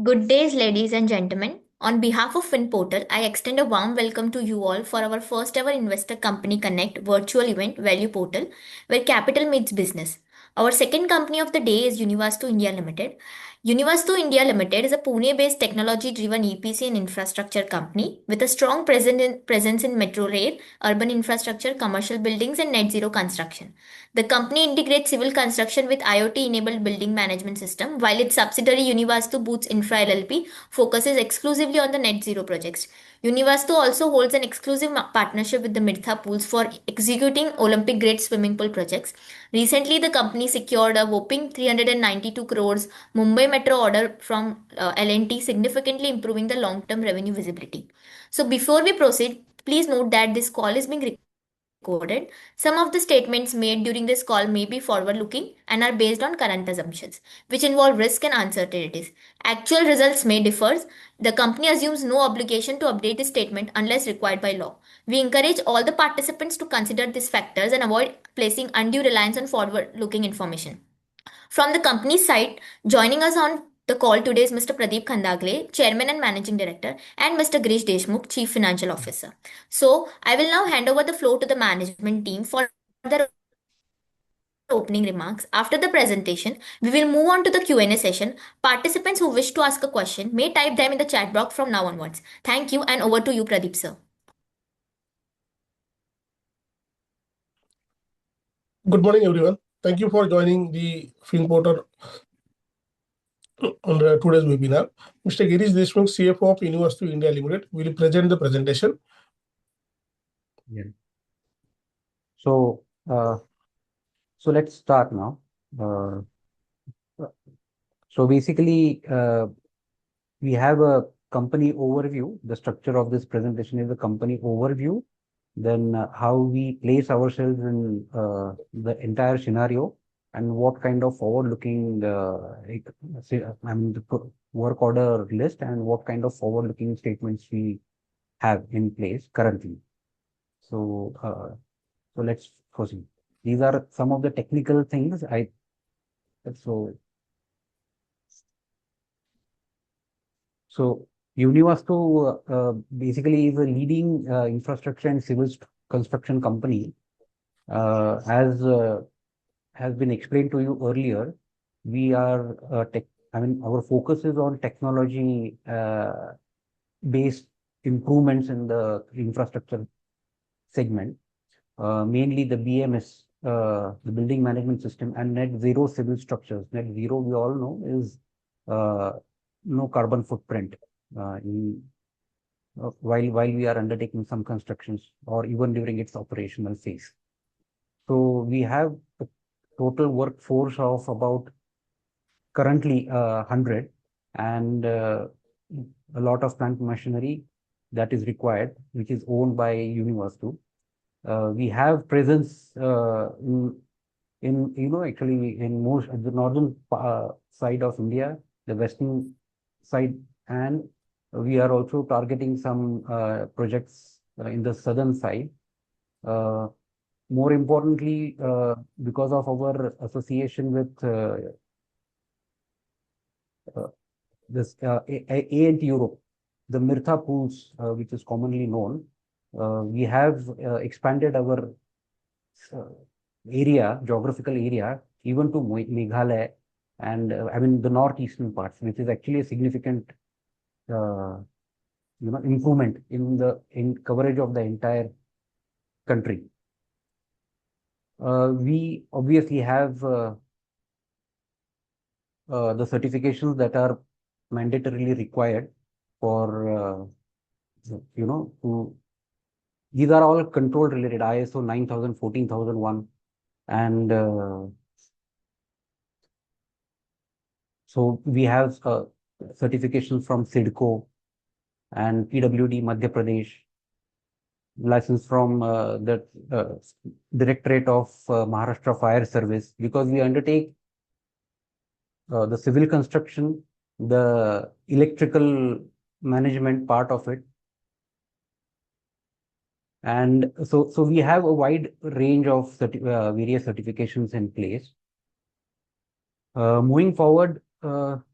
Good days, ladies and gentlemen. On behalf of FinPortal, I extend a warm welcome to you all for our first ever Investor Company Connect virtual event, Valueportal, where capital meets business. Our second company of the day is Univastu India Limited. Univastu India Limited is a Pune based technology driven EPC and infrastructure company with a strong presence in metro rail, urban infrastructure, commercial buildings, and net zero construction. The company integrates civil construction with IoT-enabled building management system, while its subsidiary Univastu Boots Infra LLP focuses exclusively on the net zero projects. Univastu also holds an exclusive partnership with the Mirtha Pools for executing Olympic-grade swimming pool projects. Recently, the company secured a whopping 392 crores Mumbai Metro order from L&T, significantly improving the long-term revenue visibility. So, before we proceed, please note that this call is being recorded. Some of the statements made during this call may be forward looking and are based on current assumptions, which involve risk and uncertainties. Actual results may differ. The company assumes no obligation to update this statement unless required by law. We encourage all the participants to consider these factors and avoid placing undue reliance on forward looking information. From the company's side, joining us on the call today is Mr. Pradeep Khandagle, Chairman and Managing Director, and Mr. Girish Deshmukh, Chief Financial Officer. So, I will now hand over the floor to the management team for their opening remarks. After the presentation, we will move on to the Q&A session. Participants who wish to ask a question may type them in the chat box from now onwards. Thank you, and over to you, Pradeep sir. Good morning, everyone. Thank you for joining the FinPortal on today's webinar. Mr. Girish Deshmukh, CFO of Univastu India Limited, will present the presentation. Yeah. So let's start now. So basically, we have a company overview. The structure of this presentation is a company overview. Then how we place ourselves in the entire scenario and what kind of forward-looking, the work order list and what kind of forward-looking statements we have in place currently. So let's proceed. These are some of the technical things. So Univastu basically is a leading infrastructure and civil construction company. As has been explained to you earlier, we are our focus is on technology based improvements in the infrastructure segment, mainly the BMS, the building management system, and net zero civil structures. Net zero, we all know, is no carbon footprint while we are undertaking some constructions or even during its operational phase. So we have a total workforce of about currently 100 and a lot of plant machinery that is required, which is owned by Univastu. We have presence actually in most the northern side of India, the western side, and we are also targeting some projects in the southern side. More importantly, because of our association with this A&T Europe, the Mirtha Pools, which is commonly known, we have expanded our geographical area, even to Meghalaya and the northeastern parts, which is actually a significant improvement in coverage of the entire country. We obviously have the certifications that are mandatorily required for these are all control related, ISO 9000, 14001, and so we have certifications from SIDCO and PWD Madhya Pradesh, license from the Directorate of Maharashtra Fire Service, because we undertake the civil construction, the electrical management part of it. And so we have a wide range of various certifications in place. Moving forward,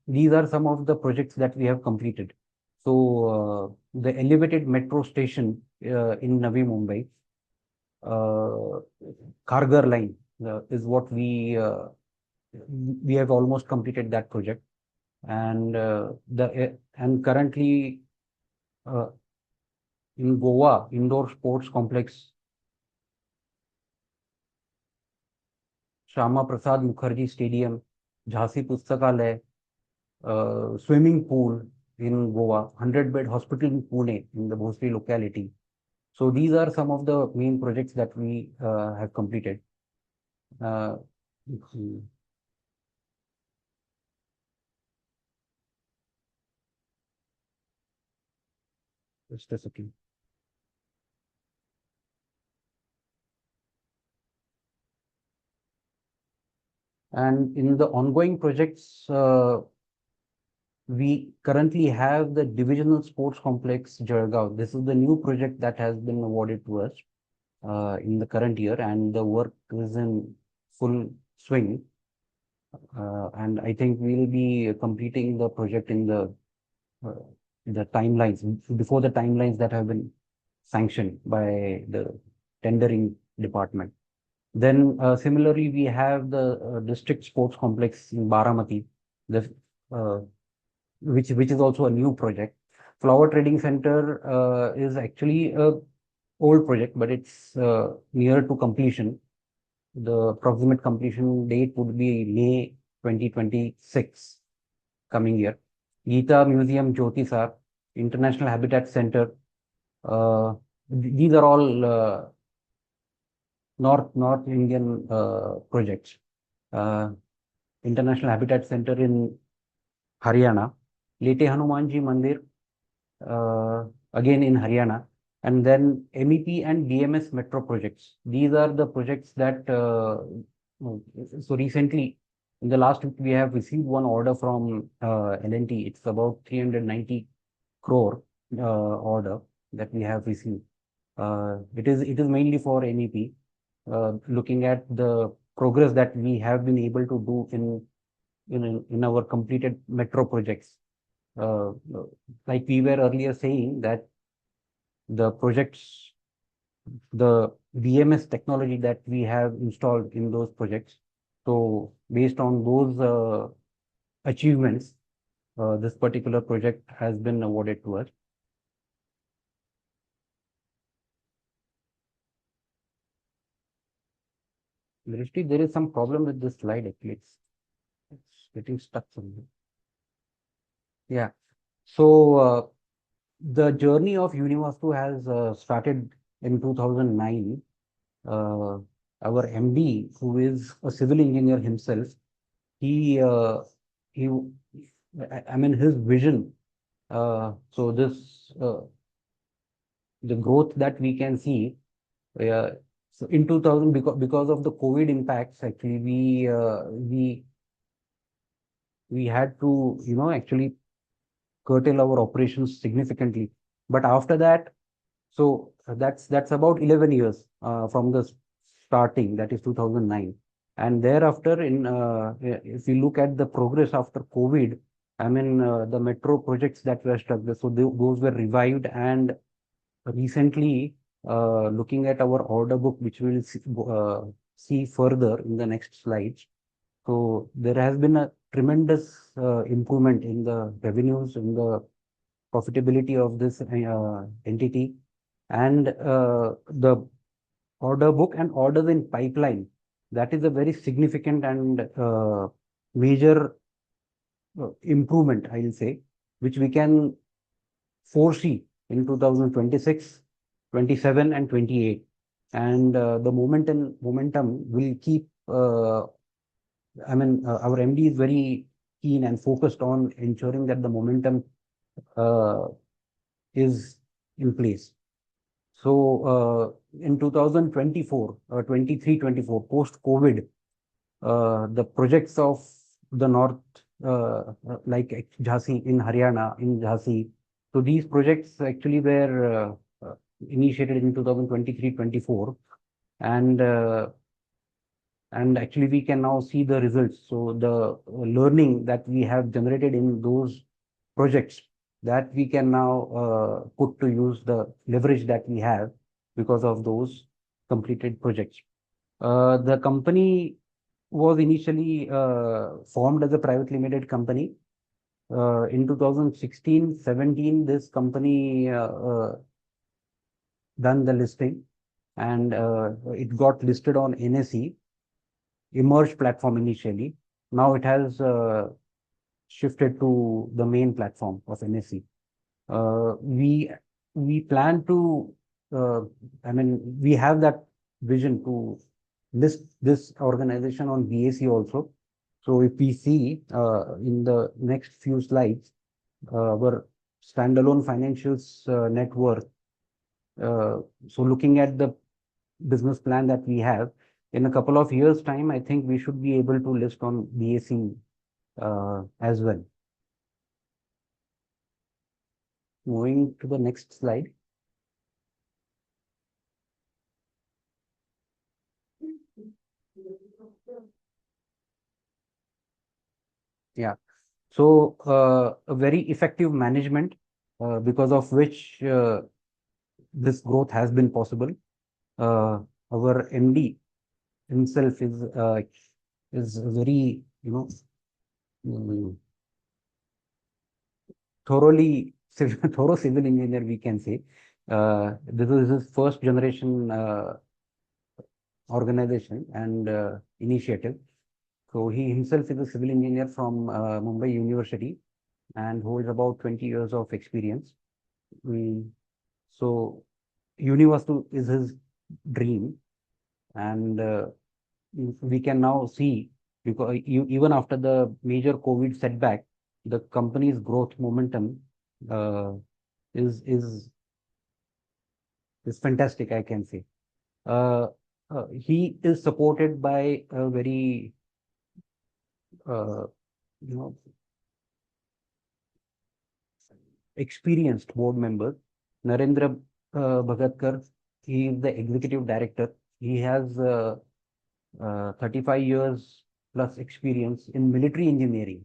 these are some of the projects that we have completed. So the elevated metro station in Navi Mumbai, Kharghar line is what we have almost completed that project, and and currently in Goa, indoor sports complex, Shama Prasad Mukherjee Stadium, Jhansi Pustakalaya, swimming pool in Goa, 100-bed hospital in Pune in the Bhosri locality. So these are some of the main projects that we have completed. Uh, just a second. And in the ongoing projects, we currently have the divisional sports complex Jalgaon. This is the new project that has been awarded to us in the current year, and the work is in full swing. And I think we'll be completing the project in the timelines, before the timelines that have been sanctioned by the tendering department. Then similarly, we have the district sports complex in Baramati, the which is also a new project. Flower Trading Center is actually a old project, but it's near to completion. The approximate completion date would be May 2026, coming year. Geeta Museum, Jyotisar, International Habitat Center. These are all North Indian projects. International Habitat Center in Haryana. Lete Hanumanji Mandir, again in Haryana. And then MEP and BMS metro projects. These are the projects that, so recently, in the last week, we have received one order from L&T. It's about 390 crore order that we have received. It is mainly for MEP, looking at the progress that we have been able to do in our completed metro projects. Like we were earlier saying that the projects, the BMS technology that we have installed in those projects. So based on those achievements, this particular project has been awarded to us. Drishti, there is some problem with this slide actually. It's getting stuck somewhere. Yeah. So the journey of Univastu has started in 2009. Our MD, who is a civil engineer himself, he I mean his vision. So this the growth that we can see. So in 2000, because of the COVID impacts, actually we had to actually curtail our operations significantly. But after that, so that's about 11 years from the starting, that is 2009. And thereafter, if you look at the progress after COVID, I mean the metro projects that were stuck, so those were revived. And recently, looking at our order book, which we'll see further in the next slides. So there has been a tremendous improvement in the revenues, in the profitability of this entity, and the order book and orders in pipeline. That is a very significant and major improvement, I will say, which we can foresee in 2026, 27, and 28. And the momentum will keep. I mean, our MD is very keen and focused on ensuring that the momentum is in place. So in 2024, 23, 24, post-COVID, the projects of the north, like Jhansi in Haryana, in Jhansi. So these projects actually were initiated in 2023-24, and and actually we can now see the results. So the learning that we have generated in those projects, that we can now put to use, the leverage that we have because of those completed projects. The company was initially formed as a private limited company. In 2016-17, this company done the listing, and it got listed on NSE, emerged platform initially. Now it has shifted to the main platform of NSE. We plan to, I mean, we have that vision to list this organization on BSE also. So if we see in the next few slides, our standalone financials net worth. So looking at the business plan that we have, in a couple of years' time, I think we should be able to list on BSE as well. Moving to the next slide. Yeah. So a very effective management, because of which this growth has been possible. Our MD himself is very, thoroughly thorough civil engineer, we can say. This is his first generation organization and initiative. So he himself is a civil engineer from Mumbai University and holds about 20 years of experience. So Univastu is his dream, and we can now see, because even after the major COVID setback, the company's growth momentum is fantastic, I can say. He is supported by a very experienced board member, Narendra Bhagatkar. He is the executive director. He has 35 years plus experience in military engineering.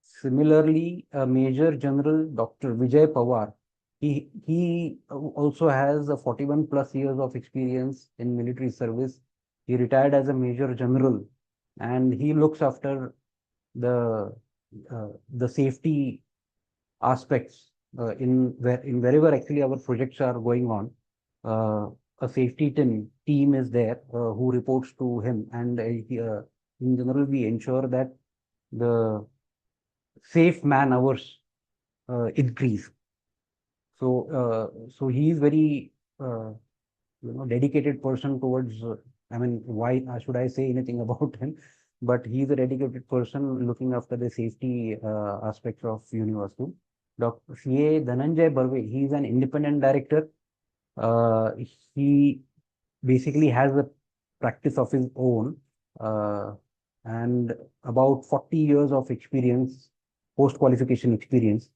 Similarly, Major General Dr. Vijay Pawar, he also has a 41 plus years of experience in military service. He retired as a Major General, and he looks after the safety aspects in wherever actually our projects are going on. A safety team is there who reports to him, and in general we ensure that the safe man hours increase. So he is very dedicated person towards. I mean, why should I say anything about him? But he is a dedicated person looking after the safety aspects of Univastu. Dr. C.A. Dhananjay Barve, he is an independent director. He basically has a practice of his own and about 40 years of experience, post-qualification experience.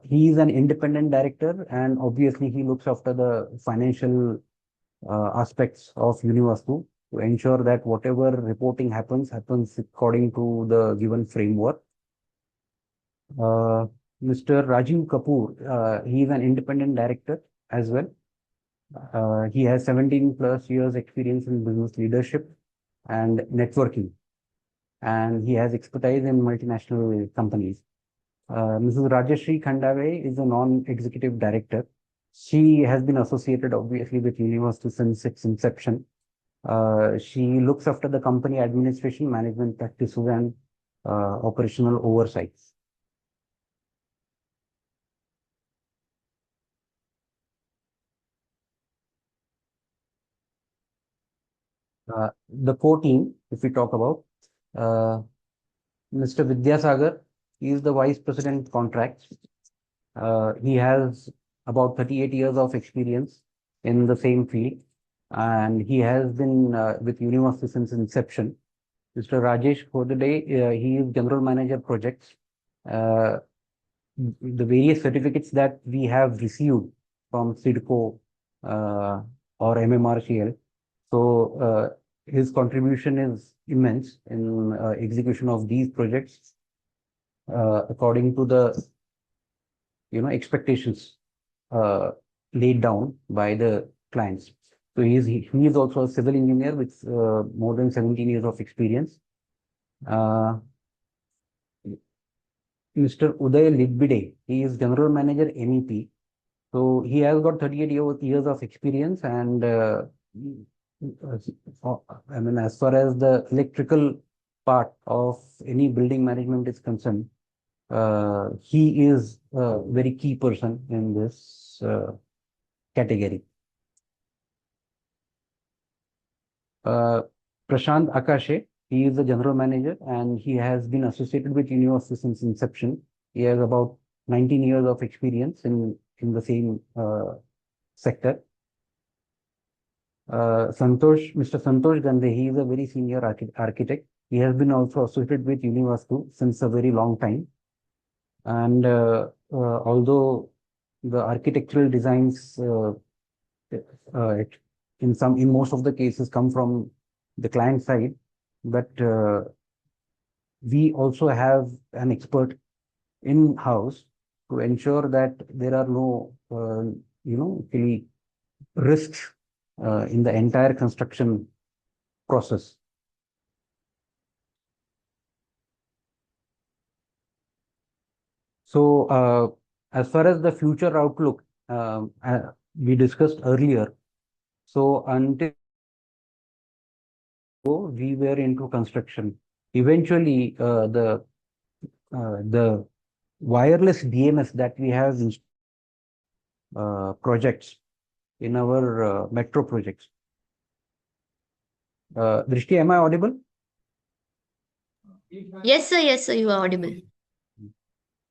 He is an independent director, and obviously he looks after the financial aspects of Univastu to ensure that whatever reporting happens according to the given framework. Mr. Rajiv Kapoor, he is an independent director as well. He has 17 plus years experience in business leadership and networking, and he has expertise in multinational companies. Mrs. Rajeshri Khandave is a non-executive director. She has been associated obviously with Univastu since its inception. She looks after the company administration, management practices, and operational oversights. The core team, if we talk about, Mr. Vidyasagar, he is the Vice President Contracts. He has about 38 years of experience in the same field, and he has been with Univastu since inception. Mr. Rajesh Kodade, he is General Manager Projects. The various certificates that we have received from CIDCO or MMRCL. So his contribution is immense in execution of these projects according to the expectations laid down by the clients. So he is also a civil engineer with more than 17 years of experience. Mr. Uday Lidbide, he is General Manager MEP. So he has got 38 years of experience, and I mean, as far as the electrical part of any building management is concerned, he is a very key person in this category. Prashant Akashe, he is the general manager, and he has been associated with Univastu since inception. He has about 19 years of experience in the same sector. Mr. Santosh Gandhe, he is a very senior architect. He has been also associated with Univastu since a very long time. And although the architectural designs in most of the cases come from the client side, but we also have an expert in-house to ensure that there are no really risks in the entire construction process. So as far as the future outlook, we discussed earlier. So until we were into construction, eventually the wireless BMS that we have in projects in our metro projects. Drishti, am I audible? Yes, sir, you are audible.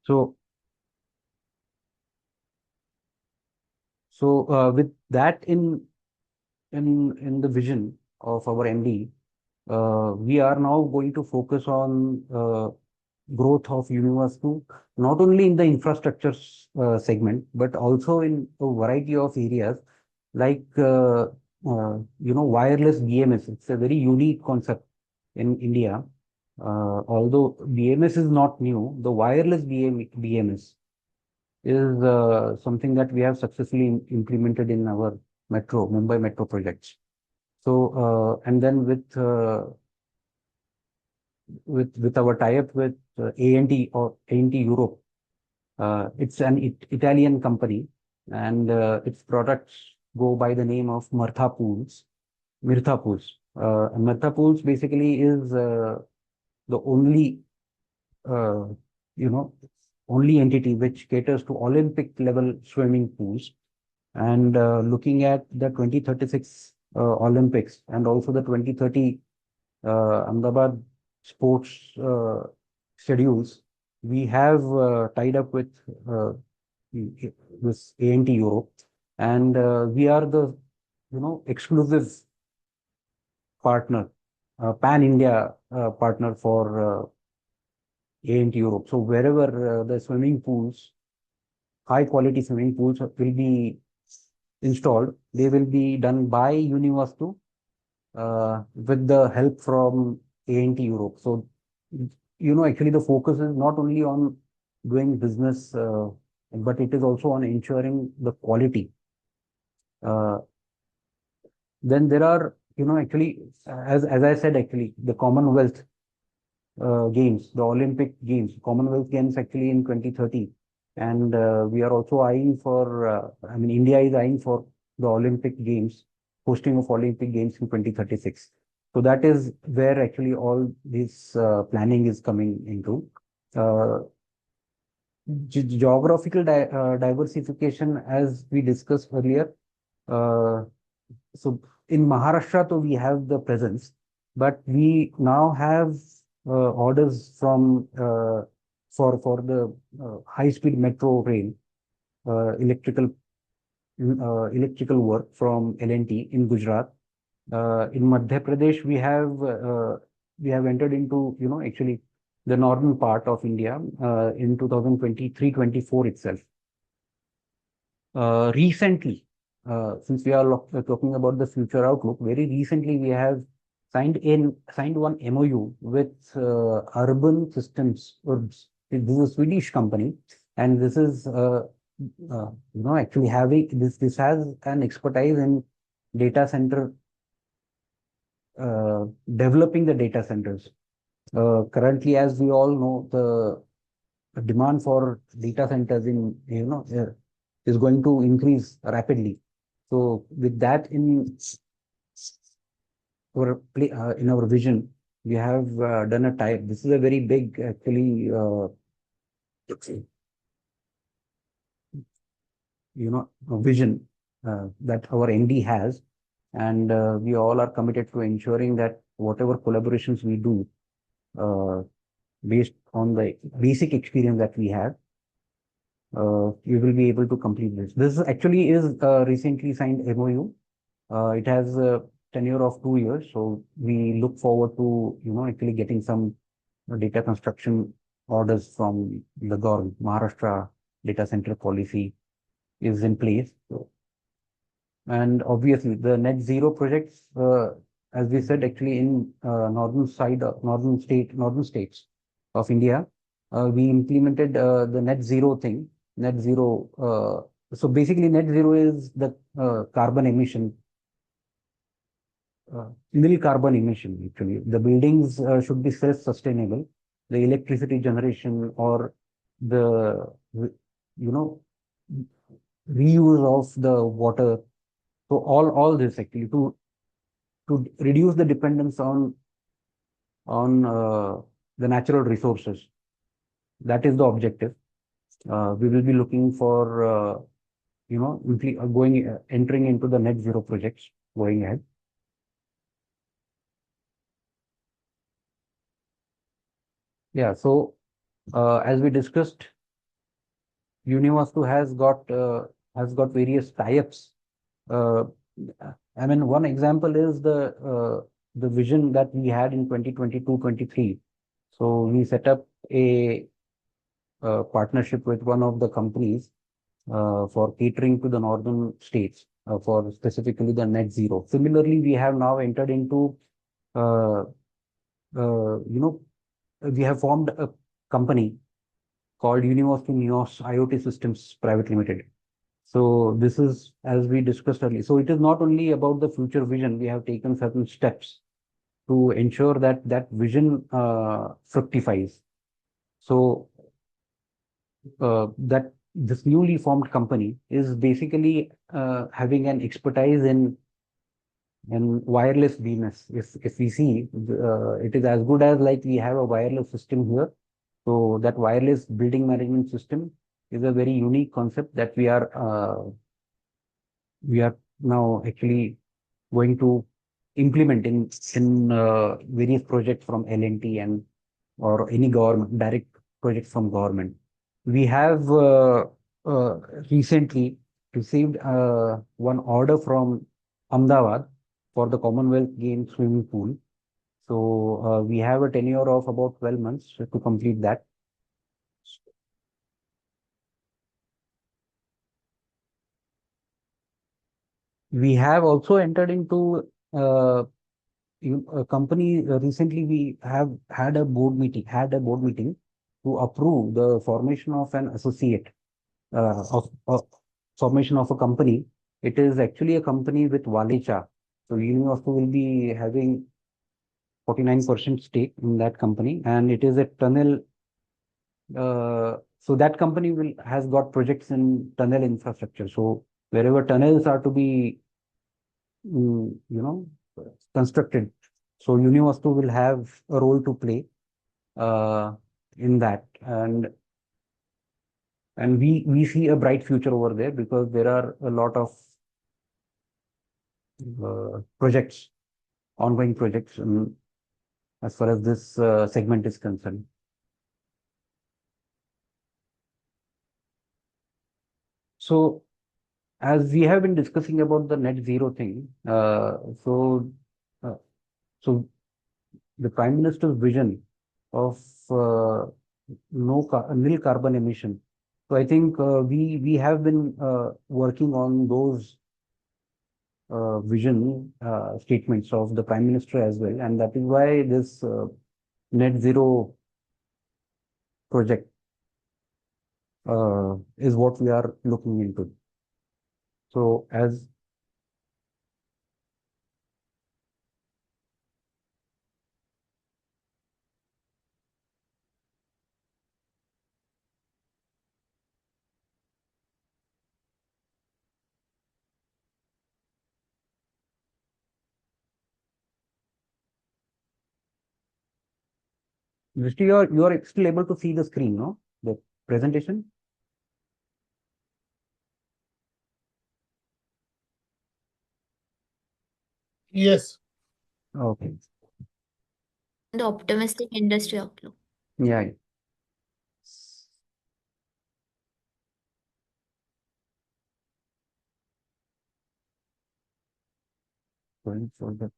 So with that in the vision of our MD, we are now going to focus on growth of Univastu, not only in the infrastructure segment, but also in a variety of areas like wireless BMS. It's a very unique concept in India. Although BMS is not new, the wireless BMS is something that we have successfully implemented in our Mumbai Metro projects. So and then with our tie-up with A&T or A&T Europe, it's an Italian company, and its products go by the name of Mirtha Pools. And Mirtha Pools basically is the only only entity which caters to Olympic level swimming pools. And looking at the 2036 Olympics and also the 2030 Ahmedabad sports schedules, we have tied up with this A&T Europe, and we are the exclusive partner, pan-India partner for A&T Europe. So wherever the swimming pools, high quality swimming pools will be installed, they will be done by Univastu with the help from A&T Europe. So, actually the focus is not only on doing business, but it is also on ensuring the quality. Then there are, actually, as I said, actually, the Commonwealth Games, the Olympic Games, Commonwealth Games actually in 2030. And we are also eyeing for, India is eyeing for the Olympic Games, hosting of Olympic Games in 2036. So that is where actually all this planning is coming into. Geographical diversification, as we discussed earlier. So in Maharashtra, so we have the presence, but we now have orders from for the high-speed metro rail electrical work from L&T in Gujarat. In Madhya Pradesh, we have entered into actually the northern part of India in 2023-24 itself. Recently, since we are talking about the future outlook, very recently we have signed one MOU with Urban Systems. This is a Swedish company, and this is actually having this has an expertise in data center, developing the data centers. Currently, as we all know, the demand for data centers is going to increase rapidly. So with that in our vision, we have done a tie. This is a very big, actually, a vision that our MD has, and we all are committed to ensuring that whatever collaborations we do, based on the basic experience that we have, we will be able to complete this. This actually is a recently signed MOU. It has a tenure of 2 years, so we look forward to actually getting some data construction orders from the government. Maharashtra data center policy is in place. And obviously, the net zero projects, as we said, actually in northern states of India, we implemented the net zero thing. Net zero. So basically, net zero is the carbon emission, nil carbon emission. Actually, the buildings should be self-sustainable. The electricity generation or the reuse of the water. So all this actually to reduce the dependence on the natural resources. That is the objective. We will be looking for entering into the net zero projects going ahead. Yeah. So as we discussed, Univastu has got various tie-ups. I mean, one example is the vision that we had in 2022-23. So we set up a partnership with one of the companies for catering to the northern states for specifically the net zero. Similarly, we have now entered into we have formed a company called Univastu Neos IoT Systems Private Limited. So this is, as we discussed earlier. So it is not only about the future vision. We have taken certain steps to ensure that that vision fructifies. So that this newly formed company is basically having an expertise in wireless BMS. If we see, it is as good as like we have a wireless system here. So that wireless building management system is a very unique concept that we are now actually going to implement in various projects from L&T and or any government direct projects from government. We have recently received one order from Ahmedabad for the Commonwealth Games swimming pool. So we have a tenure of about 12 months to complete that. We have also entered into a company. Recently, we have had a board meeting to approve the formation of an associate of formation of a company. It is actually a company with Walecha. So Univastu will be having 49% stake in that company, and it is a tunnel. So that company has got projects in tunnel infrastructure. So wherever tunnels are to be, constructed, so Univastu will have a role to play in that, and we see a bright future over there because there are a lot of projects, ongoing projects, as far as this segment is concerned. So as we have been discussing about the net zero thing, so the Prime Minister's vision of nil carbon emission. So I think we have been working on those vision statements of the Prime Minister as well, and that is why this net zero project is what we are looking into. So as Drishti, you are still able to see the screen, no? The presentation? Yes. Okay. The optimistic industry outlook. Yeah. Going for the,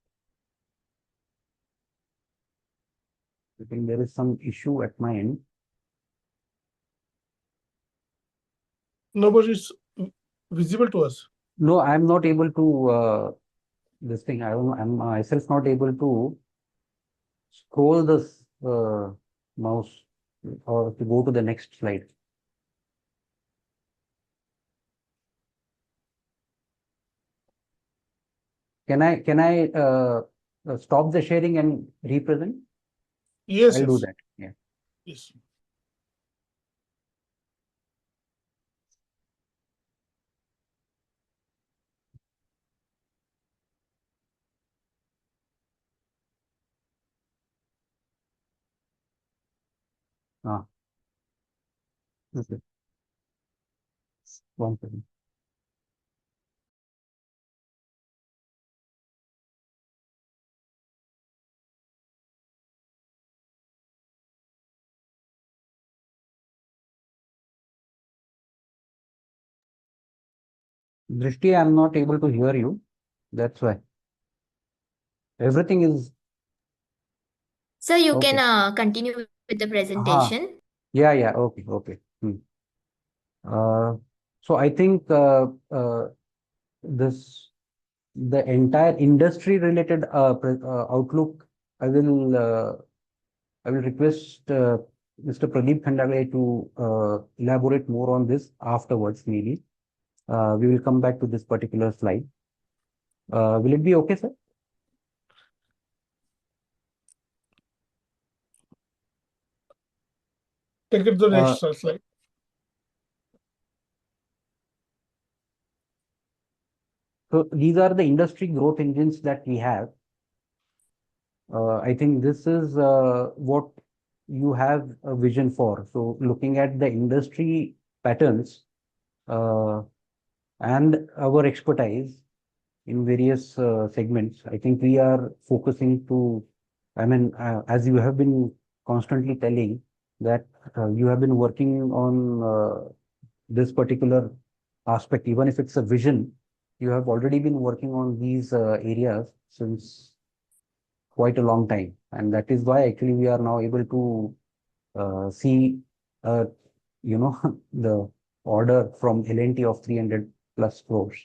I think there is some issue at my end. No, but it's visible to us. No, I'm not able to this thing. I'm myself not able to scroll this mouse or to go to the next slide. Can I stop the sharing and represent? Yes, I'll do yes. that. Yeah. Yes. Ah, okay. One second. Drishti, I'm not able to hear you. That's why. Everything is Sir, you okay. can continue with the presentation. Yeah, yeah. Okay, okay. So I think this the entire industry related outlook. I will request Mr. Pradeep Khandale to elaborate more on this afterwards. Maybe we will come back to this particular slide. Will it be okay, sir? Take it to the next slide. So these are the industry growth engines that we have. I think this is what you have a vision for. So looking at the industry patterns and our expertise in various segments, I think we are focusing to, I mean, as you have been constantly telling that you have been working on this particular aspect, even if it's a vision, you have already been working on these areas since quite a long time. And that is why actually we are now able to see, uh, the order from L&T of 300 plus crores.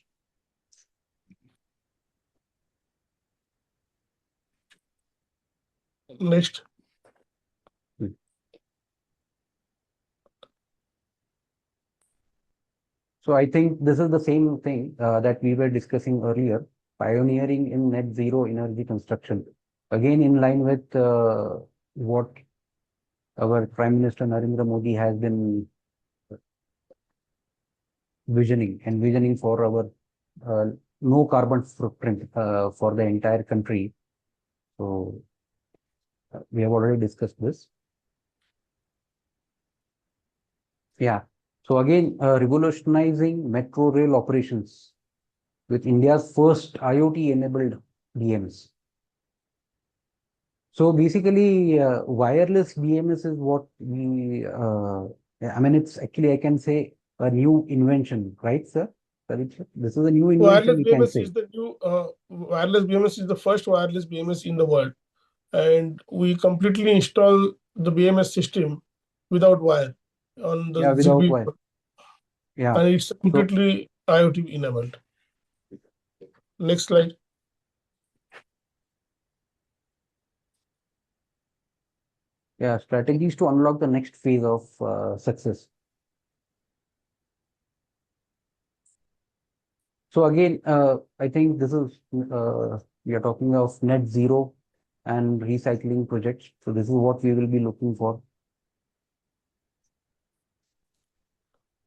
Next. So I think this is the same thing that we were discussing earlier, pioneering in net zero energy construction. Again, in line with what our Prime Minister Narendra Modi has been envisioning for our no carbon footprint for the entire country. So we have already discussed this. Yeah. So again, revolutionizing metro rail operations with India's first IoT-enabled BMS. So basically, wireless BMS is what I mean, it's actually, I can say, a new invention, right, sir? This is a new invention, Wireless we can BMS say. is the new wireless BMS is the first wireless BMS in the world, and we completely install the BMS system without wire on the Yeah, without ZigBee, wire. Yeah. and it's So completely IoT enabled. Next slide. Yeah, strategies to unlock the next phase of success. So again, I think this is we are talking of net zero and recycling projects. So this is what we will be looking for.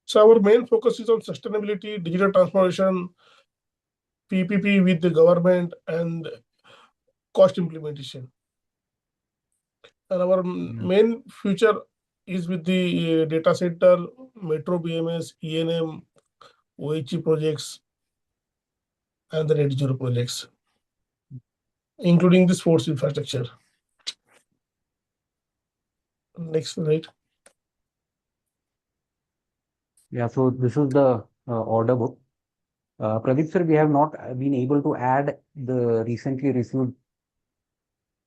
So our main focus is on sustainability, digital transformation, PPP with the government, and cost implementation. And our main future is with the data center, metro BMS, ENM, OHE projects, and the net zero projects, including the sports infrastructure. Next slide. Yeah, so this is the order book. Pradeep sir, we have not been able to add the recently received.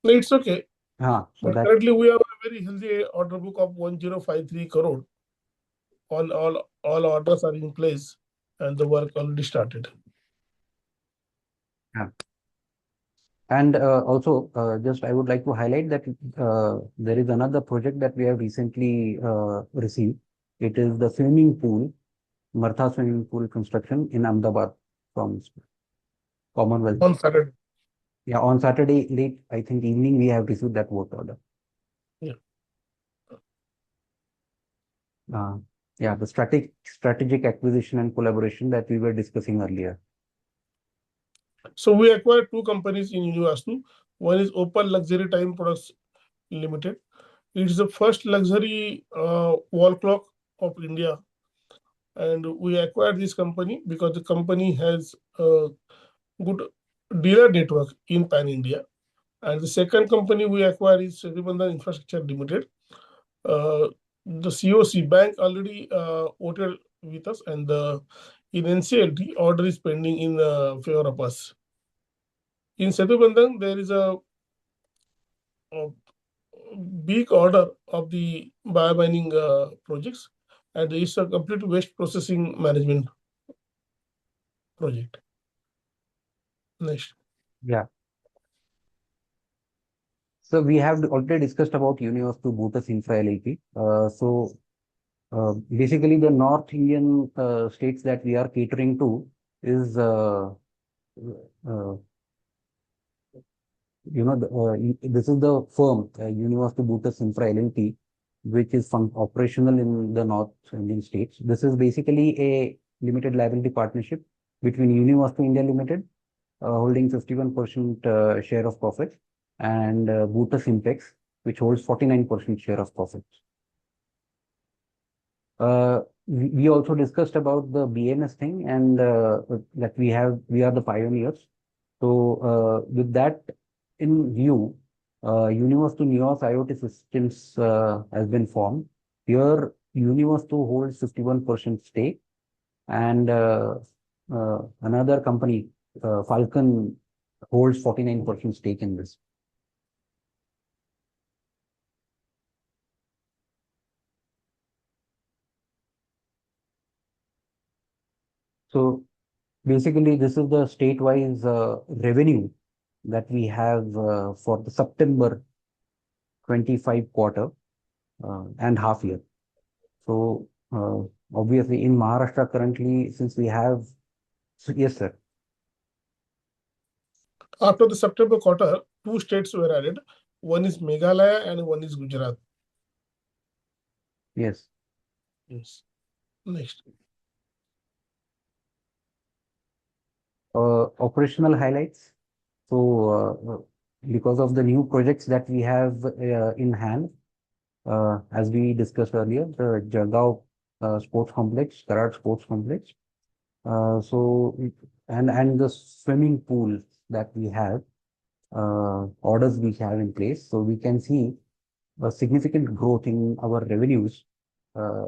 No, it's okay. So But that, currently we have a very healthy order book of 1053 crore. All orders are in place and the work already started. yeah. And also, just I would like to highlight that there is another project that we have recently received. It is the swimming pool, Martha swimming pool construction in Ahmedabad from Commonwealth. On Saturday. Yeah, on Saturday late, I think evening, we have received that work order. Yeah. Yeah, the strategic acquisition and collaboration that we were discussing earlier. So we acquired two companies in Univastu. One is Opal Luxury Time Products Limited. It is the first luxury wall clock of India. And we acquired this company because the company has a good dealer network in Pan India. And the second company we acquired is Sethi Infrastructure Limited. The COC bank already voted with us, and in NCLT order is pending in favor of us. In Setubandhan, there is a big order of the biomining projects, and it's a complete waste processing management project. Next. Yeah. So we have already discussed about Univastu Bhutas Infra LLP. Basically, the North Indian states that we are catering to is, uh, this is the firm, Univastu Bhutas Infra LLP, which is operational in the North Indian states. This is basically a limited liability partnership between Univastu India Limited, holding 51% share of profits, and Bhutas Impex, which holds 49% share of profits. We also discussed about the BMS thing, and that we are the pioneers. So with that in view, Universe to Neos IoT Systems has been formed. Here, Universe to holds 51% stake, and another company, Falcon, holds 49% stake in this. So basically, this is the state-wise revenue that we have for the September 25 quarter and half year. So obviously in Maharashtra currently, since we have, so yes, sir. After the September quarter, two states were added. One is Meghalaya and one is Gujarat. Yes. Yes. Next. Operational highlights. So because of the new projects that we have in hand, as we discussed earlier, the Jalgaon Sports Complex, Karad Sports Complex. And the swimming pool that we have, orders we have in place, so we can see a significant growth in our revenues uh,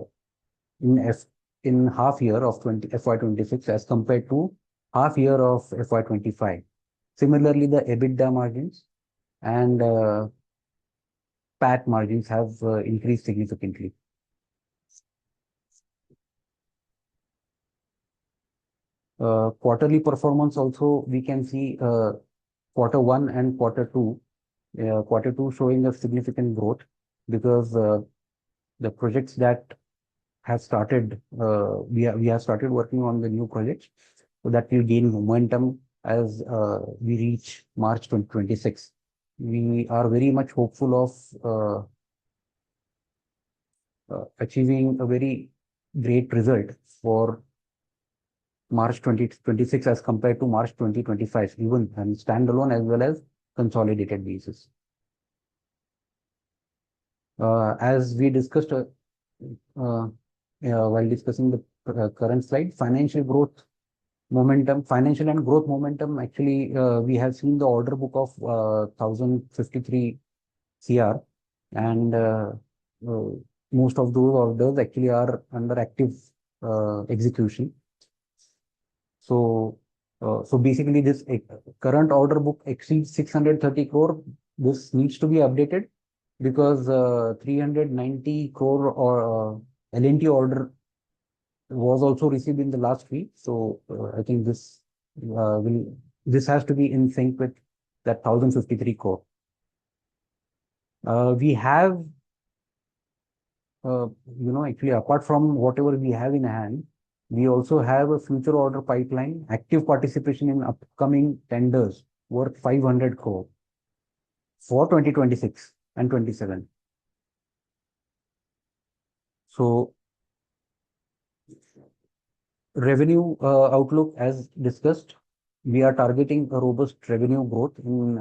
in half year of FY26 as compared to half year of FY25. Similarly, the EBITDA margins and PAT margins have increased significantly. Quarterly performance also, we can see quarter one and quarter two. Quarter two showing a significant growth because the projects that have started, we have started working on the new projects, so that will gain momentum as we reach March 2026. We are very much hopeful of achieving a very great result for March 2026 as compared to March 2025, even on standalone as well as consolidated basis. As we discussed while discussing the current slide, financial and growth momentum, actually, we have seen the order book of 1,053 CR, and most of those orders actually are under active execution. So basically, this current order book exceeds 630 crore. This needs to be updated because 390 crore or L&T order was also received in the last week. So I think this has to be in sync with that 1,053 crore. We have, actually, apart from whatever we have in hand, we also have a future order pipeline, active participation in upcoming tenders worth 500 crore for 2026 and 27. So revenue outlook, as discussed, we are targeting a robust revenue growth in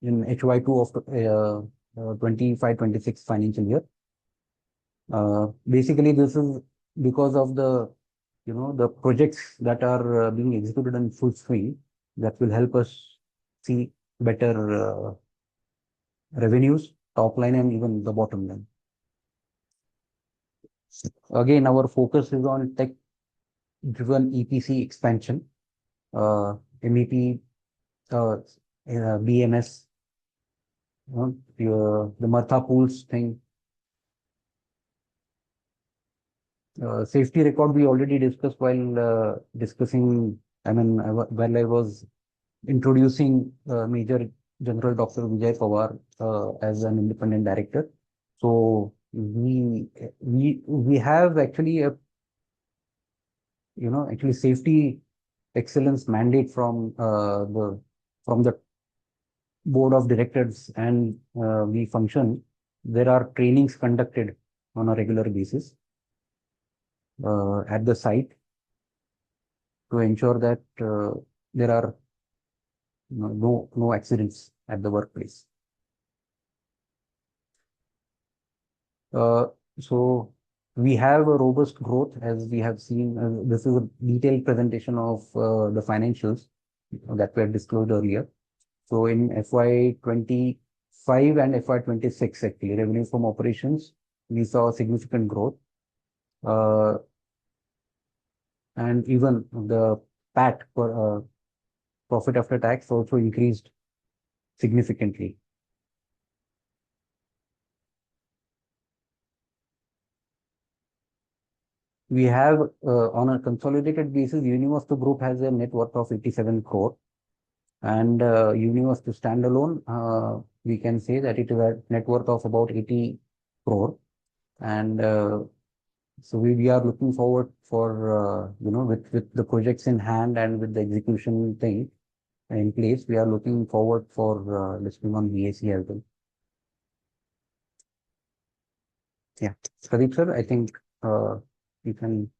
HY2 of 25-26 financial year. Basically, this is because of the projects that are being executed in full swing that will help us see better revenues, top line, and even the bottom line. Again, our focus is on tech-driven EPC expansion, MEP, BMS, the Martha Pools thing. Safety record we already discussed while discussing, while I was introducing Major General Dr. Vijay Pawar as an independent director. So we have actually actually safety excellence mandate from the board of directors, and we function. There are trainings conducted on a regular basis at the site to ensure that there are no accidents at the workplace. So we have a robust growth, as we have seen. This is a detailed presentation of the financials that were disclosed earlier. So in FY25 and FY26, actually, revenue from operations, we saw significant growth. And even the PAT, profit after tax, also increased significantly. We have, on a consolidated basis, Univastu Group has a net worth of 87 crore. And Univastu standalone, we can say that it is a net worth of about 80 crore. And so we are looking forward for, with the projects in hand and with the execution thing in place, we are looking forward for listing on BSE as well. Yeah, Pradeep sir, I think you can.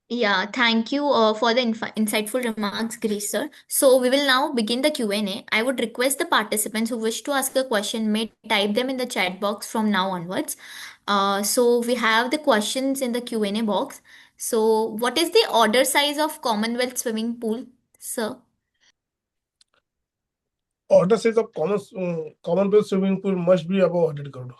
Yeah, thank you for the insightful remarks, Girish sir. So we will now begin the Q&A. I would request the participants who wish to ask a question may type them in the chat box from now onwards. So we have the questions in the Q&A box. So what is the order size of Commonwealth swimming pool, sir? Order size of Commonwealth swimming pool must be above 100 crore.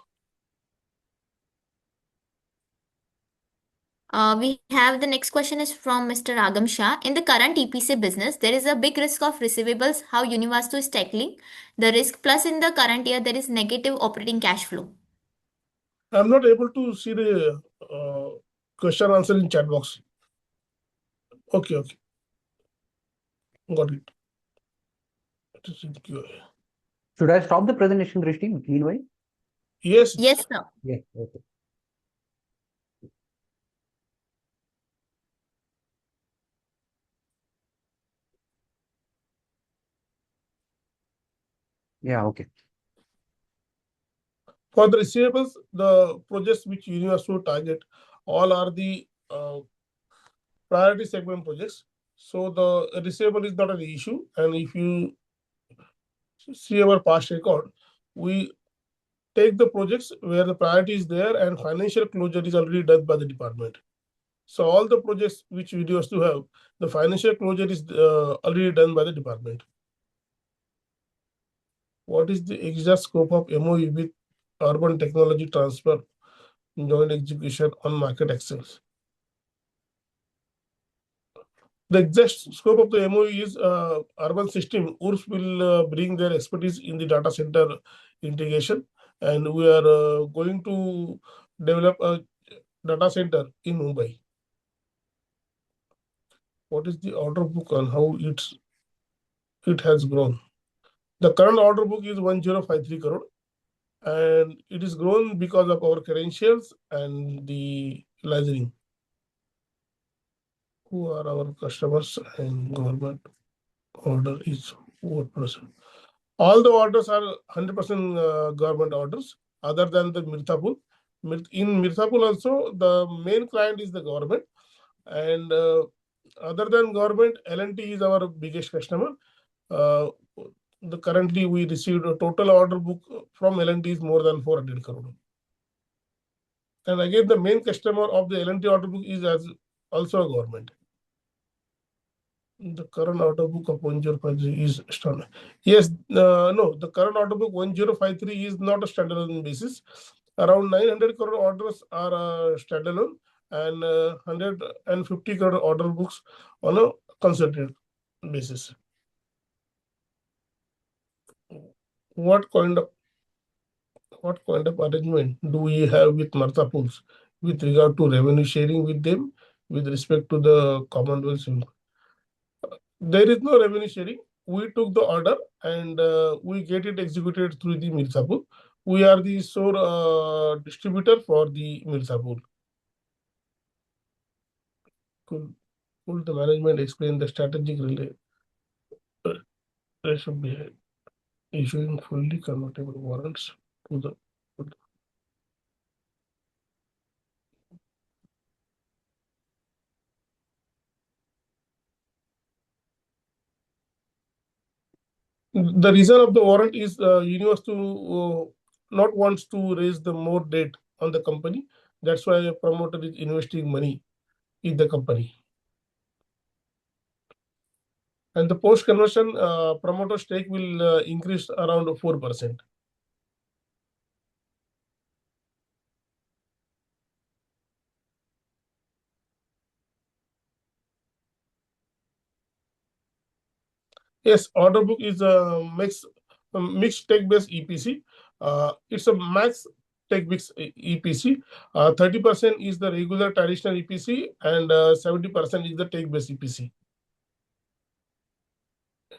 We have the next question is from Mr. Ragam Shah. In the current EPC business, there is a big risk of receivables. How Univastu is tackling the risk? Plus, in the current year, there is negative operating cash flow. I'm not able to see the question answer in chat box. Okay, got it. It is in QA. Should I stop the presentation, Drishti, meanwhile? Yes. Yes, sir. Yeah, okay. Yeah, okay. For the receivables, the projects which Univastu target all are the priority segment projects. So the receivable is not an issue. And if you see our past record, we take the projects where the priority is there and financial closure is already done by the department. So all the projects which Univastu have, the financial closure is already done by the department. What is the exact scope of MOU with Urban Technology Transfer Joint Execution on Market Access? The exact scope of the MOU is urban system. URS will bring their expertise in the data center integration, and we are going to develop a data center in Mumbai. What is the order book and how it has grown? The current order book is 1053 crore, and it is grown because of our credentials and the licensing. Who are our customers and government order is 4%. All the orders are 100% government orders, other than the Mirthapur. In Mirthapur also, the main client is the government, and other than government, L&T is our biggest customer. Currently we received a total order book from L&T is more than 400 crore. And again, the main customer of the L&T order book is also a government. The current order book of 1053 is standard. Yes, no, the current order book 1053 is not a standalone basis. Around 900 crore orders are standalone, and 150 crore order books on a concerted basis. What kind of arrangement do we have with Marthapuls with regard to revenue sharing with them with respect to the Commonwealth? There is no revenue sharing. We took the order and we get it executed through the Mirzapur. We are the sole distributor for the Mirzapur. Could the management explain the strategic relation behind issuing fully convertible warrants to the the reason of the warrant is Univastu not wants to raise the more debt on the company. That's why a promoter is investing money in the company. And the post conversion promoter stake will increase around 4%. Yes, order book is a mixed tech-based EPC. It's a max tech-based EPC. 30% is the regular traditional EPC, and 70% is the tech-based EPC.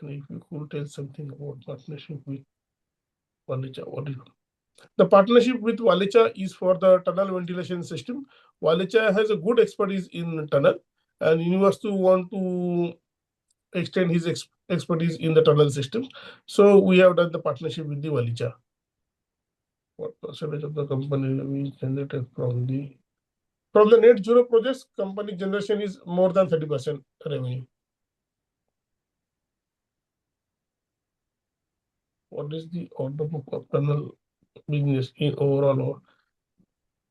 And if you could tell something about partnership with Walicha, what is the partnership with Walicha is for the tunnel ventilation system. Walicha has a good expertise in tunnel, and Univastu want to extend his expertise in the tunnel system. So we have done the partnership with the Walicha. What percentage of the company we generated from the net zero projects? Company generation is more than 30% revenue. What is the order book of tunnel business in overall?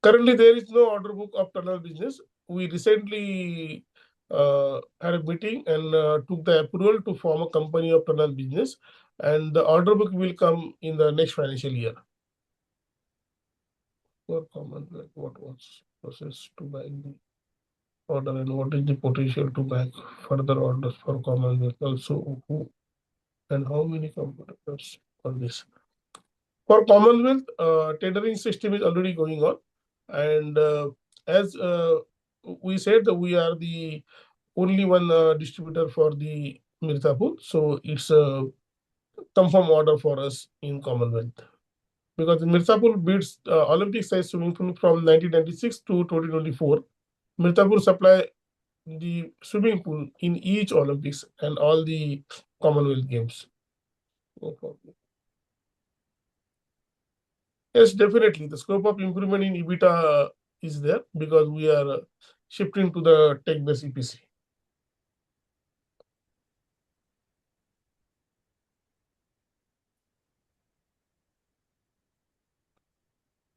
Currently, there is no order book of tunnel business. We recently had a meeting and took the approval to form a company of tunnel business, and the order book will come in the next financial year. For common, what was process to buy the order and what is the potential to bag further orders for Commonwealth? Also, who and how many competitors for this? For Commonwealth, tendering system is already going on, and as we said, that we are the only one distributor for the Mirzapur, so it's a confirm order for us in Commonwealth. Because Mirzapur bids Olympic size swimming pool from 1996 to 2024. Mirzapur supply the swimming pool in each Olympics and all the Commonwealth Games. No problem. Yes, definitely. The scope of improvement in EBITDA is there because we are shifting to the tech-based EPC.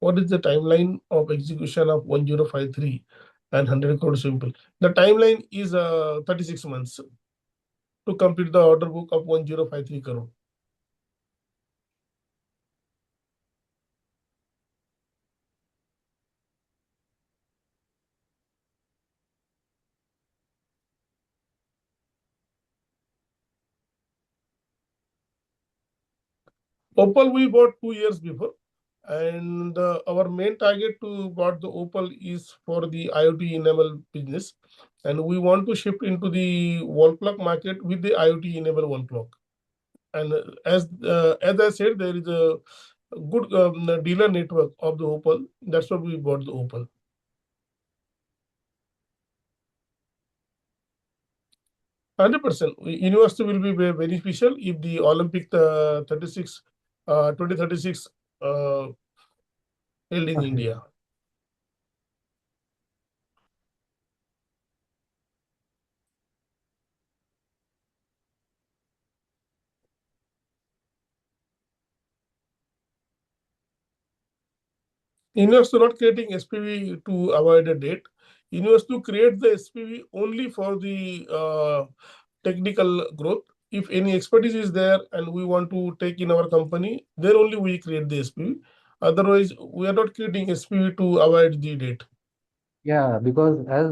What is the timeline of execution of 1053 and 100 crore simple? The timeline is 36 months to complete the order book of 1053 crore. Opal we bought 2 years before, and our main target to bought the Opal is for the IoT enabled business, and we want to shift into the wall clock market with the IoT enabled wall clock. And as I said, there is a good dealer network of the Opal. That's why we bought the Opal. 100%. University will be beneficial if the Olympic 2036 held in Okay. India. University not creating SPV to avoid a date. University create the SPV only for the technical growth. If any expertise is there and we want to take in our company, then only we create the SPV. Otherwise, we are not creating SPV to avoid the date. Yeah, because as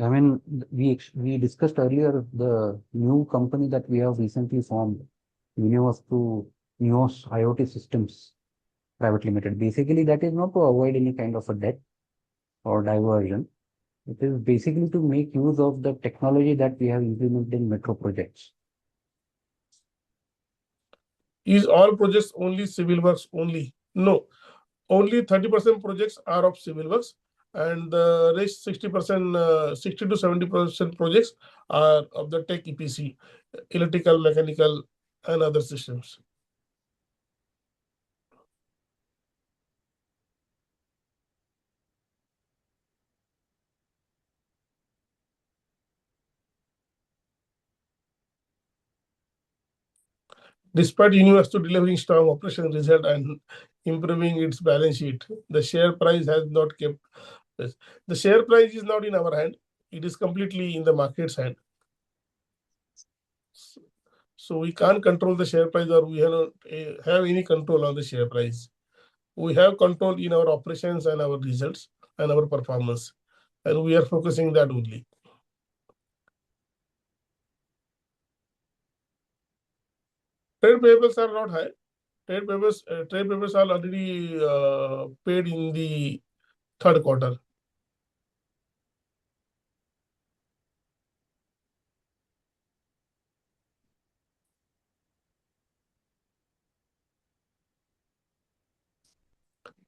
I mean, we discussed earlier the new company that we have recently formed, Univastu Neos IoT Systems Private Limited. Basically, that is not to avoid any kind of a debt or diversion. It is basically to make use of the technology that we have implemented in metro projects. Is all projects only civil works only? No, only 30% projects are of civil works, and the rest 60%, 60 to 70% projects are of the tech EPC, electrical, mechanical, and other systems. Despite Univastu delivering strong operation result and improving its balance sheet, the share price has not kept this. The share price is not in our hand. It is completely in the market's hand. So we can't control the share price, or we have any control on the share price. We have control in our operations and our results and our performance, and we are focusing that only. Trade payables are not high. Trade payables are already paid in the third quarter.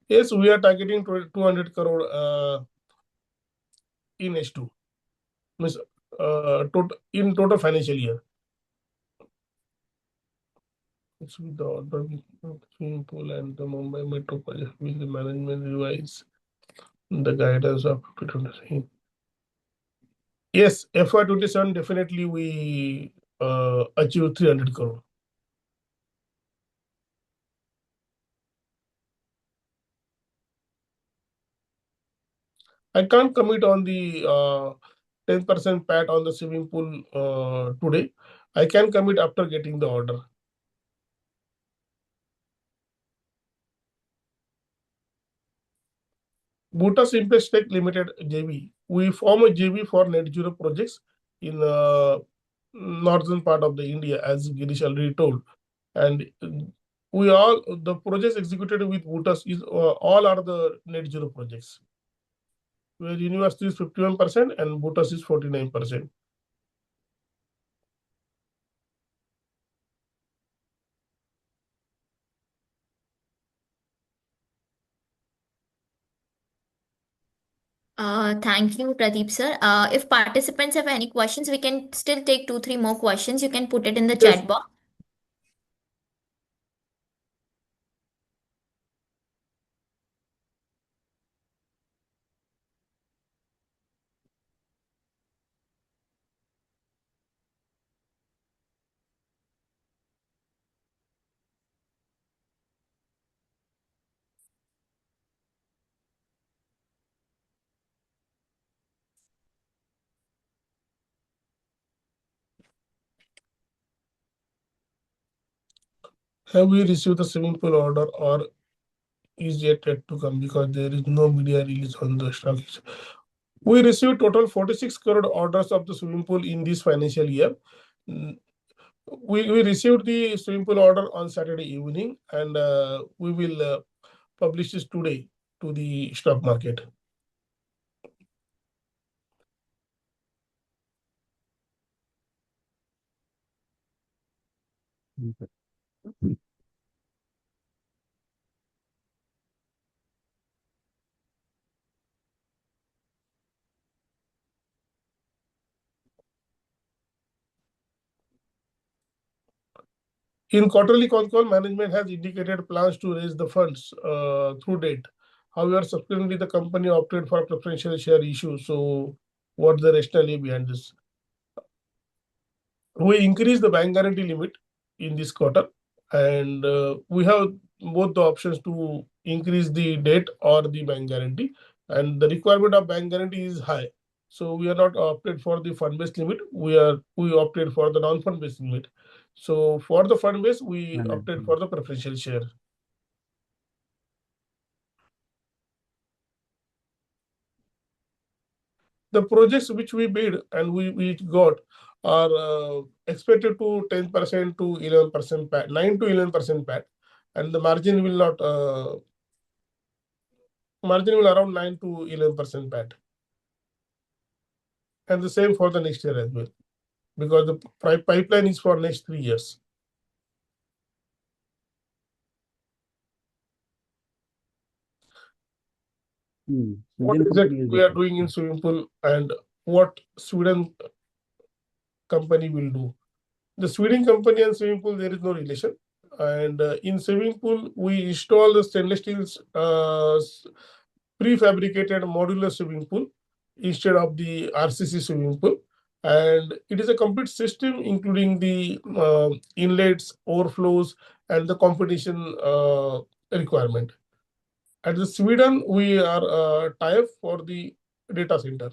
Yes, we are targeting 200 crore in H2, means in total financial year. It's with the order swimming pool and the Mumbai Metro project with the management revise the guidance of 2023. Yes, FY27 definitely we achieve 300 crore. I can't commit on the 10% pat on the swimming pool today. I can commit after getting the order. Bhutas Impestech Limited JV. We form a JV for net zero projects in northern part of the India, as Girish already told. And the projects executed with Bhutas is all are the net zero projects, where Univastu is 51% and Bhutas is 49%. Thank you, Pradeep sir. If participants have any questions, we can still take 2, 3 more questions. You can put it in the Yes. chat box. Have we received the swimming pool order or is yet to come, because there is no media release on the stock exchange? We received total 46 crore orders of the swimming pool in this financial year. We received the swimming pool order on Saturday evening, and we will publish this today to the stock market. In quarterly con call, management has indicated plans to raise the funds through debt. However, subsequently the company opted for preferential share issue. So, what's the rationale behind this? We increased the bank guarantee limit in this quarter, and we have both the options to increase the debt or the bank guarantee. And the requirement of bank guarantee is high, so we are not opted for the fund based limit. We opted for the non fund based limit. So for the fund base, we opted for the preferential share. The projects which we bid and we got are expected to 10% to 11% PAT, 9 to 11% PAT, and the margin will not margin will around 9 to 11% PAT, and the same for the next year as well, because the pipeline is for next 3 years. What exactly we are doing in swimming pool and what Sweden company will do? The Sweden company and swimming pool, there is no relation. And in swimming pool, we install the stainless steel prefabricated modular swimming pool instead of the RCC swimming pool. And it is a complete system, including the inlets, overflows, and the competition requirement. At the Sweden, we are tie-up for the data center.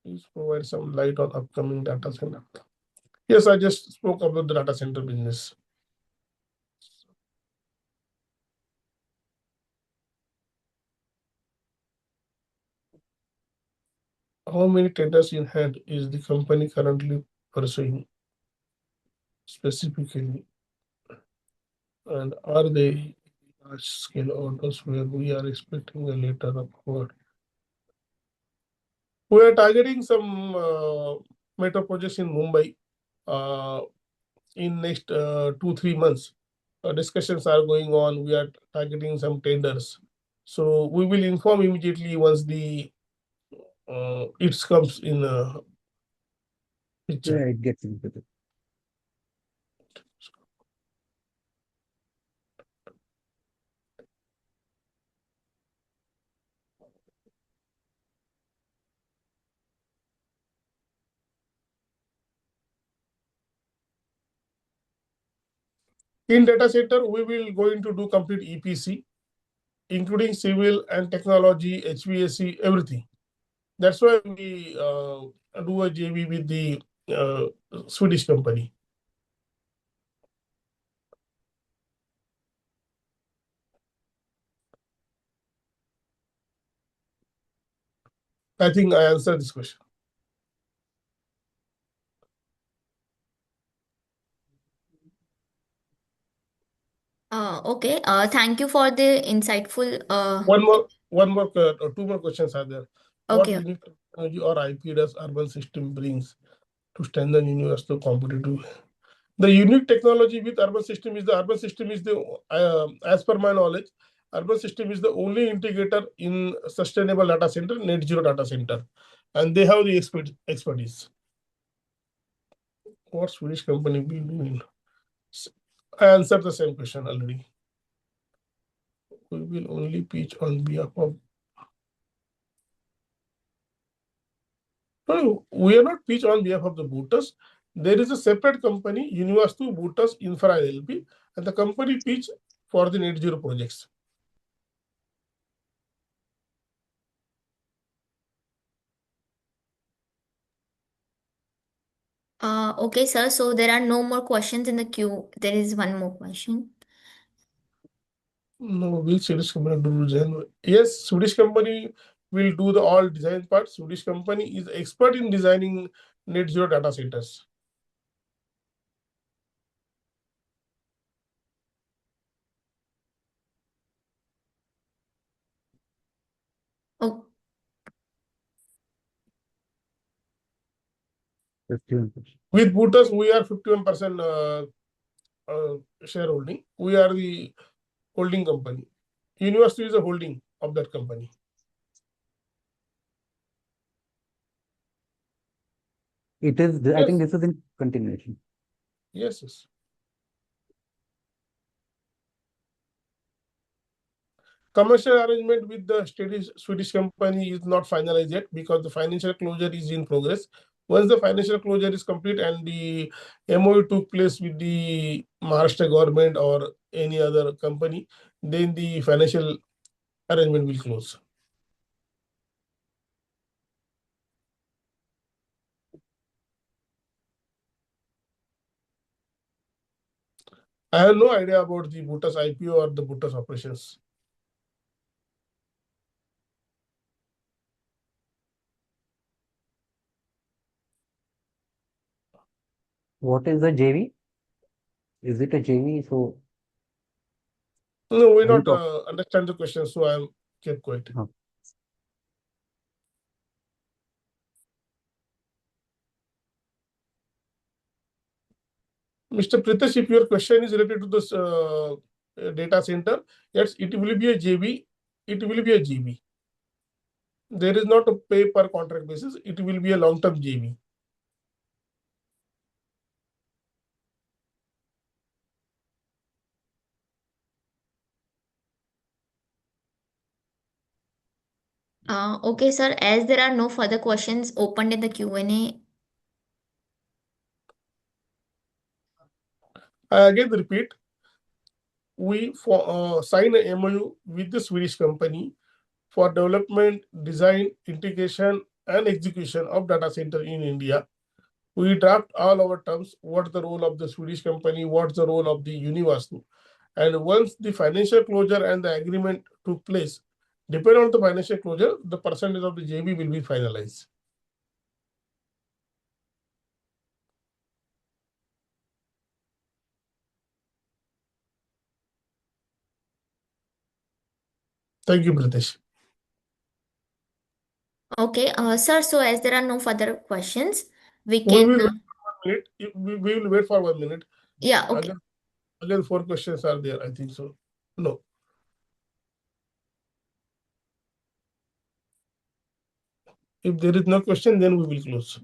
Please provide some light on upcoming data center. Yes, I just spoke about the data center business. How many tenders in hand is the company currently pursuing specifically? And are they large scale orders where we are expecting a later upward? We are targeting some metro projects in Mumbai in next 2-3 months. Discussions are going on. We are targeting some tenders. So we will inform immediately once the it comes in picture. Yeah, it gets into it. In data center, we will going to do complete EPC, including civil and technology, HVAC, everything. That's why we do a JV with the Swedish company. I think I answered this question. Okay. Thank you for the insightful. Two more questions are there. What Okay. unique technology or IP does urban system brings to strengthen Univastu competitive? The unique technology with urban system is as per my knowledge, urban system is the only integrator in sustainable data center, net zero data center, and they have the expertise. What Swedish company will do in? I answered the same question already. We will only pitch on behalf of. No, we are not pitch on behalf of the booters. There is a separate company, Univastu Booters Infra LLP, and the company pitch for the net zero projects. Okay, sir. So there are no more questions in the queue. There is one more question. No, will Swedish company do design? Yes, Swedish company will do the all design part. Swedish company is expert in designing net zero data centers. Oh, 51%. With booters, we are 51% shareholding. We are the holding company. University is a holding of that company. It is, I Yes. think this is in continuation. Yes, yes. Commercial arrangement with the Swedish company is not finalized yet because the financial closure is in progress. Once the financial closure is complete and the MOU took place with the Maharashtra government or any other company, then the financial arrangement will close. I have no idea about the Bhutas IPO or the Bhutas operations. What is the JV? Is it a JV? So No, we are you not talk? understand the question, so I'm kept quiet. Oh. Mr. Pritesh, if your question is related to this data center, yes, it will be a JV. It will be a JV. There is not a pay per contract basis. It will be a long-term JV. okay, sir. As there are no further questions opened in the Q&A. I again repeat, we sign a MOU with the Swedish company for development, design, integration, and execution of data center in India. We draft all our terms, what's the role of the Swedish company, what's the role of the Univastu. And once the financial closure and the agreement took place, depending on the financial closure, the percentage of the JV will be finalized. Thank you, Pritesh. Okay, sir. So as there are no further questions, we We can. will wait for 1 minute. We will wait for 1 minute. Yeah. Okay. Again, 4 questions are there, I think so. No. If there is no question, then we will close.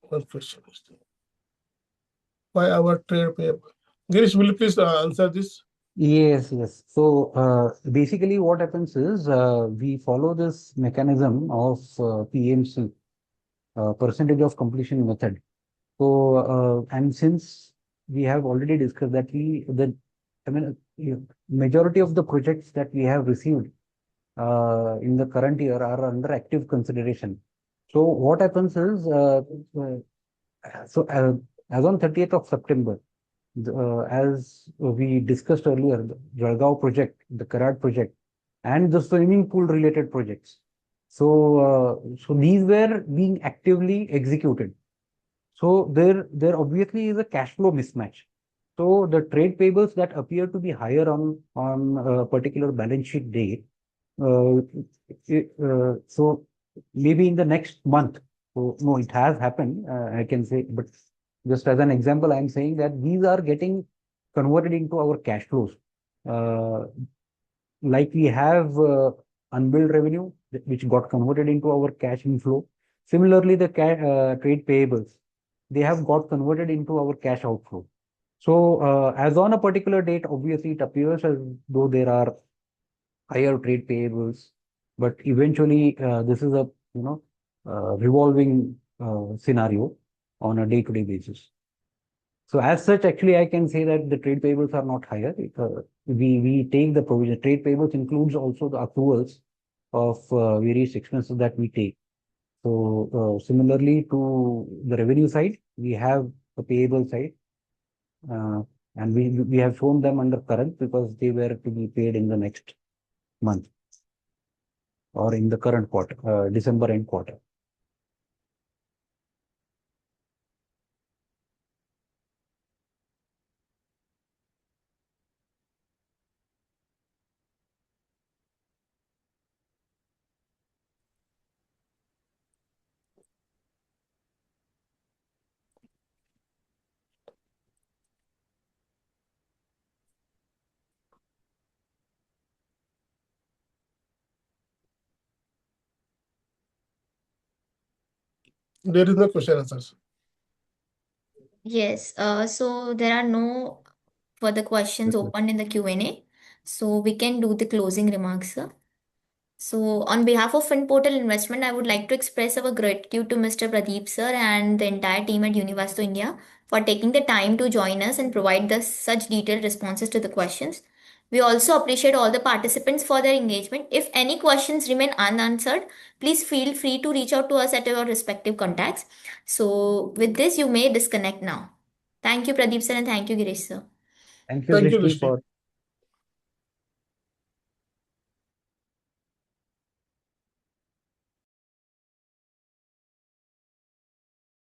One question is there. Why our trade paper? Girish, will you please answer this? Yes, yes. So basically, what happens is we follow this mechanism of PMC, percentage of completion method. So and since we have already discussed that the I mean, majority of the projects that we have received in the current year are under active consideration. So what happens is, as on 30th of September, as we discussed earlier, the Jalgaon project, the Karad project, and the swimming pool related projects. So these were being actively executed. So there obviously is a cash flow mismatch. So the trade payables that appear to be higher on a particular balance sheet date, uh, so maybe in the next month. So no, it has happened. I can say, but just as an example, I'm saying that these are getting converted into our cash flows. Uh, like we have unbilled revenue which got converted into our cash inflow. Similarly, the trade payables, they have got converted into our cash outflow. So as on a particular date, obviously it appears as though there are higher trade payables, but eventually this is a revolving scenario on a day-to-day basis. So as such, actually, I can say that the trade payables are not higher. We take the provision. Trade payables includes also the accruals of various expenses that we take. So similarly to the revenue side, we have a payable side, uh, and we have shown them under current because they were to be paid in the next month or in the current quarter, December end quarter. There is no question answers. Yes, so there are no further questions open in the Q&A. So we can do the closing remarks, sir. So, on behalf of FinPortal Investment, I would like to express our gratitude to Mr. Pradeep sir and the entire team at Univastu India for taking the time to join us and provide us such detailed responses to the questions. We also appreciate all the participants for their engagement. If any questions remain unanswered, please feel free to reach out to us at your respective contacts. So, with this, you may disconnect now. Thank you, Pradeep sir, and thank you, Girish sir. Thank you, Thank you, Drishti, Rishti. for